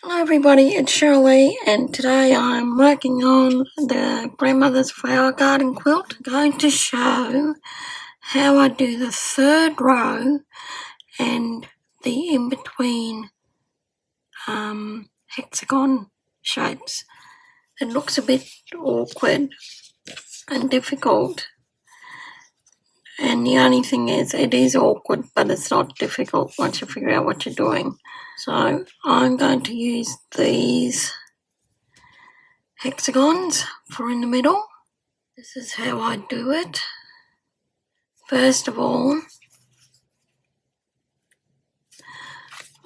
Hello everybody, it's Shirley and today I'm working on the Grandmother's Flower Garden quilt. I'm going to show how I do the third row and the in-between hexagon shapes. It looks a bit awkward and difficult, and the only thing is it is awkward, but it's not difficult once you figure out what you're doing. So I'm going to use these hexagons for in the middle. This is how I do it. First of all,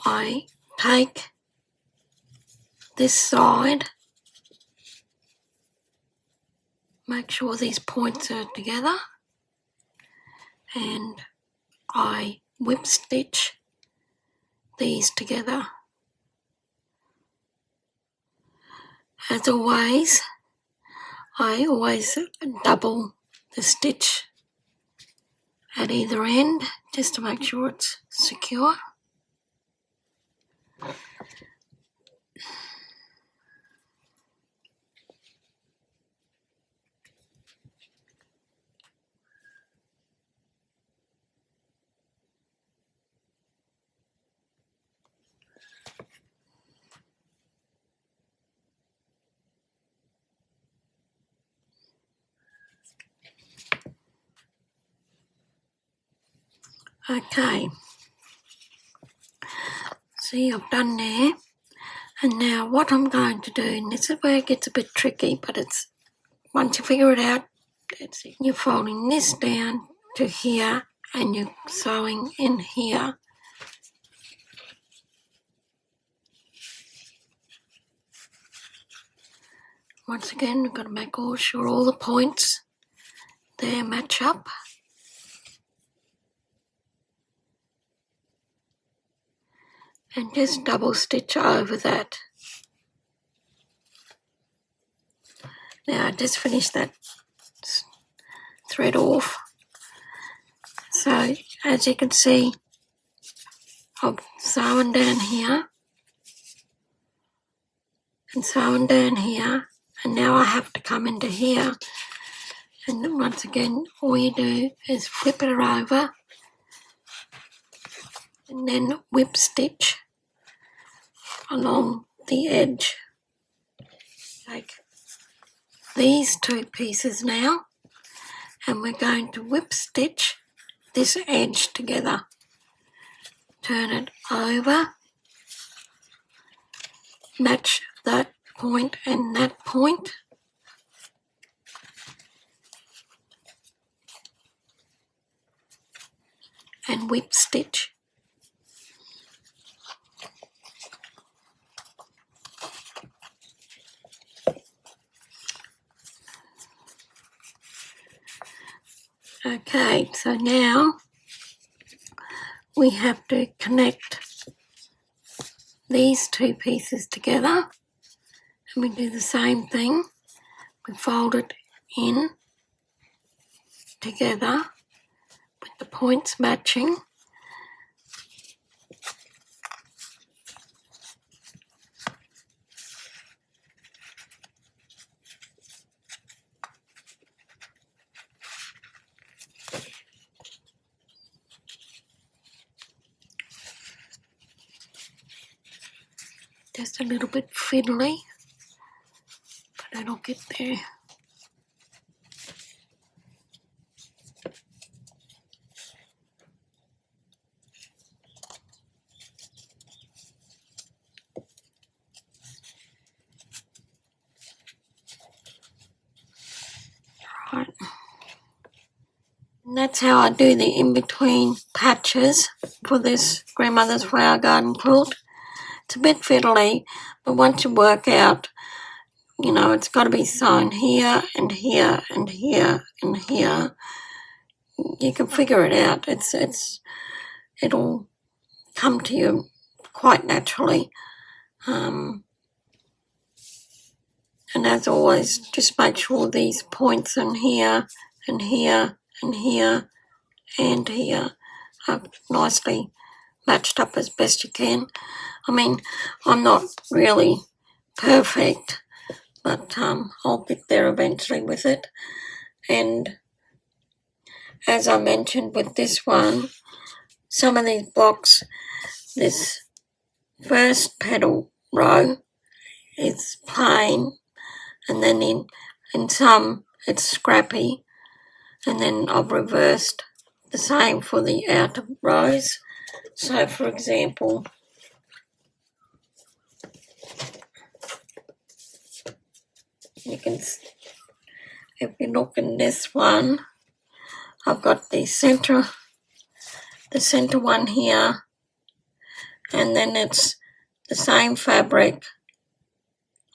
I take this side, make sure these points are together, and I whip stitch these together. As always, I always double the stitch at either end just to make sure it's secure. Okay, see, I've done there, and now what I'm going to do, and this is where it gets a bit tricky, but it's once you figure it out, you're folding this down to here and you're sewing in here. Once again, we've got to make sure all the points there match up. And just double stitch over that. Now I just finished that thread off. So as you can see, I'm sewing down here and sewing down here, and now I have to come into here. And then once again, all you do is flip it over and then whip stitch along the edge. Take these two pieces now, and we're going to whip stitch this edge together. Turn it over, match that point and that point, and whip stitch. Okay, so now we have to connect these two pieces together, and we do the same thing. We fold it in together with the points matching. Just a little bit fiddly, but it'll get there. Right. And that's how I do the in-between patches for this Grandmother's Flower Garden quilt. It's a bit fiddly, but once you work out, you know, it's got to be sewn here and here and here and here. You can figure it out. It'll come to you quite naturally. And as always, just make sure these points in here and here and here and here are nicely matched up as best you can. I mean, I'm not really perfect, but I'll get there eventually with it. And as I mentioned with this one, some of these blocks, this first petal row is plain, and then in some it's scrappy, and then I've reversed the same for the outer rows. So for example, you can, if you look in this one, I've got the center one here, and then it's the same fabric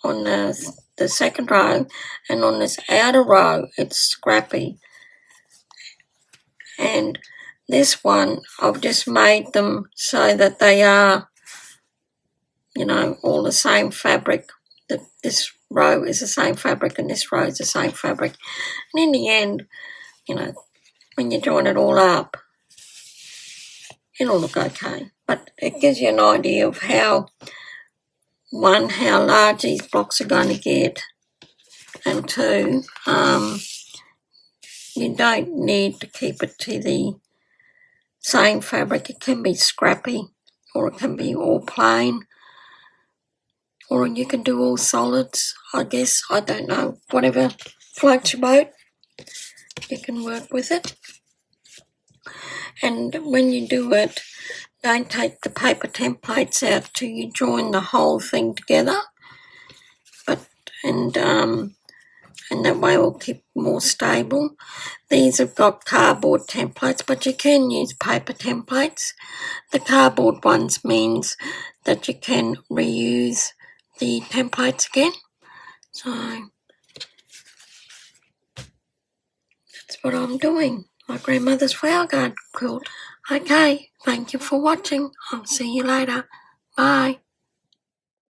on the second row, and on this outer row it's scrappy. And this one, I've just made them so that they are, all the same fabric. That this row is the same fabric and this row is the same fabric. And in the end, when you join it all up, it'll look okay. But it gives you an idea of how large these blocks are going to get, and two, you don't need to keep it to the same fabric. It can be scrappy, or it can be all plain, or you can do all solids, I guess. I don't know. Whatever floats your boat, you can work with it. And when you do it, don't take the paper templates out till you join the whole thing together. And that way it will keep more stable. These have got cardboard templates, but you can use paper templates. The cardboard ones means that you can reuse the templates again. So that's what I'm doing. My grandmother's flower garden quilt. Okay, thank you for watching. I'll see you later. Bye.